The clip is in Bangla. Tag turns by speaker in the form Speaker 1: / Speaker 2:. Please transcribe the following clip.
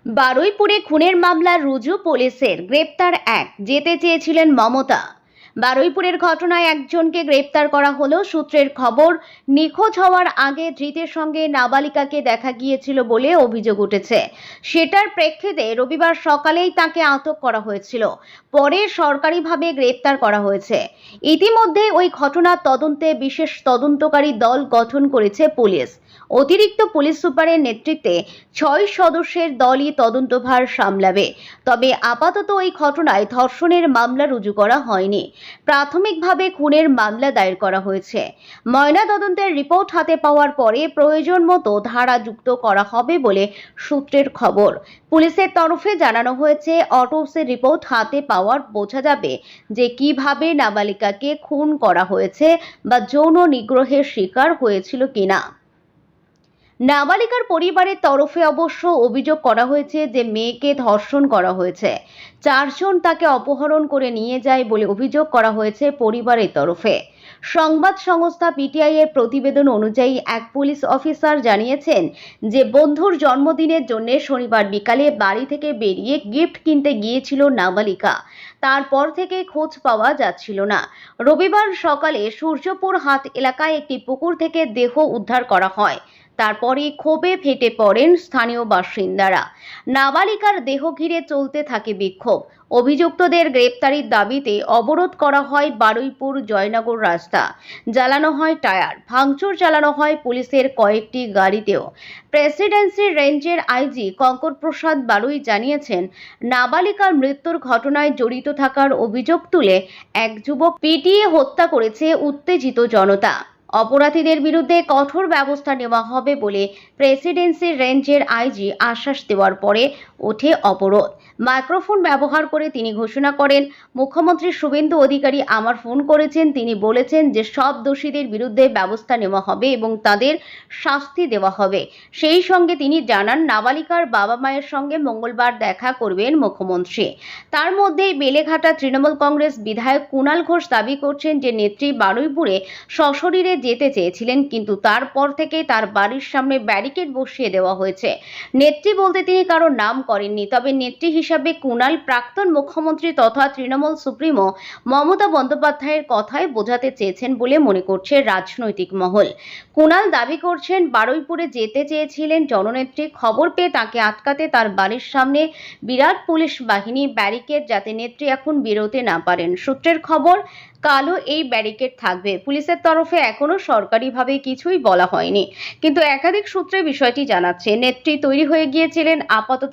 Speaker 1: বারুইপুরে খুনের মামলা রুজু, পুলিশের গ্রেপ্তার এক। যেতে চেয়েছিলেন মমতা। বারুইপুরের ঘটনায় একজনকে গ্রেপ্তার করা হলো। সূত্রের খবর, নিখোঁজ হওয়ার আগে ধৃতের সঙ্গে নাবালিকাকে দেখা গিয়েছিল বলে অভিযোগ উঠেছে। সেটার প্রেক্ষিতে রবিবার সকালেই তাকে আটক করা হয়েছিল, পরে সরকারিভাবে গ্রেপ্তার করা হয়েছে। ইতিমধ্যে ওই ঘটনার তদন্তে বিশেষ তদন্তকারী দল গঠন করেছে পুলিশ। অতিরিক্ত পুলিশ সুপারের নেতৃত্বে ৬ সদস্যের দলই তদন্তভার সামলাবে। তবে আপাতত ওই ঘটনায় ধর্ষণের মামলা রুজু করা হয়নি। প্রাথমিকভাবে খুনের মামলা দায়ের করা হয়েছে। ময়নাতদন্তের রিপোর্ট হাতে পাওয়ার পরে প্রয়োজন মতো ধারা যুক্ত করা হবে বলে সূত্রের খবর। পুলিশের তরফে জানানো হয়েছে, অটোপসির রিপোর্ট হাতে পাওয়ার বোঝা যাবে যে কিভাবে নাবালিকাকে খুন করা হয়েছে বা যৌন নিগ্রহের শিকার হয়েছিল কিনা। নাবালিকার পরিবারের তরফে অবশ্য অভিযোগ করা হয়েছে যে মেয়েকে ধর্ষণ করা হয়েছে। ৪ জন তাকে অপহরণ করে নিয়ে যায় বলে অভিযোগ করা হয়েছে পরিবারের তরফে। সংবাদ সংস্থা পিটিআই এর প্রতিবেদন অনুযায়ী এক পুলিশ অফিসার জানিয়েছেন যে বন্ধুর জন্মদিনের জন্য শনিবার বিকালে বাড়ি থেকে বেরিয়ে গিফট কিনতে গিয়েছিল নাবালিকা। তারপর থেকে খোঁজ পাওয়া যাচ্ছিল না। রবিবার সকালে সূর্যপুর হাট এলাকায় একটি পুকুর থেকে দেহ উদ্ধার করা হয়। তারপরে ক্ষোভে ফেটে পড়েন স্থানীয় বাসিন্দারা। নাবালিকার দেহ ঘিরে চলতে থাকে বিক্ষোভ। অভিযুক্তদের গ্রেপ্তারির দাবিতে অবরোধ করা হয় বারুইপুর জয়নগর রাস্তা। জ্বালানো হয় টায়ার, ভাঙচুর চালানো হয় পুলিশের কয়েকটি গাড়িতেও। প্রেসিডেন্সি রেঞ্জের আইজি কঙ্কর প্রসাদ বারুই জানিয়েছেন, নাবালিকার মৃত্যুর ঘটনায় জড়িত থাকার অভিযোগ তুলে এক যুবক পিটিয়ে হত্যা করেছে উত্তেজিত জনতা। অপরাধীদের বিরুদ্ধে কঠোর ব্যবস্থা নেওয়া হবে বলে প্রেসিডেন্সি রেঞ্জের আইজি আশ্বাস দেওয়ার পরে ওঠে অবরোধ। মাইক্রোফোন ব্যবহার করে তিনি ঘোষণা করেন, মুখ্যমন্ত্রী শুভেন্দু অধিকারী আমার ফোন করেছেন। তিনি বলেছেন যে সব দোষীদের বিরুদ্ধে ব্যবস্থা নেওয়া হবে এবং তাদের শাস্তি দেওয়া হবে। সেই সঙ্গে তিনি জানান, নাবালিকার বাবা মায়ের সঙ্গে মঙ্গলবার দেখা করবেন মুখ্যমন্ত্রী। তার মধ্যেই বেলেঘাটা তৃণমূল কংগ্রেস বিধায়ক কুণাল ঘোষ দাবি করছেন যে নেত্রী বারুইপুরে সশরীরে যেতে চেয়েছিলেন, কিন্তু তারপর থেকে তার বাড়ির সামনে ব্যারিকেড বসিয়ে দেওয়া হয়েছে। নেত্রী বলতে তিনি কারোর নাম করেননি, তবে নেত্রী হিসাবে কুণাল প্রাক্তন মুখ্যমন্ত্রী তথা তৃণমূল সুপ্রিমো মমতা বন্দ্যোপাধ্যায়ের কথাই বোঝাতে চেয়েছেন বলে মনে করছে রাজনৈতিক মহল। কুণাল দাবি করছেন, বারুইপুরে যেতে চেয়েছিলেন জননেত্রী। খবর পেয়ে তাকে আটকাতে তার বাড়ির সামনে বিরাট পুলিশ বাহিনী, ব্যারিকেড, যাতে নেত্রী এখন বেরোতে না পারেন। সূত্রের খবর, কালও এই ব্যারিকেড থাকবে। পুলিশের তরফে এখনো সরকারিভাবে কিছুই বলা হয়নি, কিন্তু একাধিক সূত্রে বিষয়টি জানাচ্ছে নেত্রী তৈরি হয়ে গিয়েছিলেন। আপাতত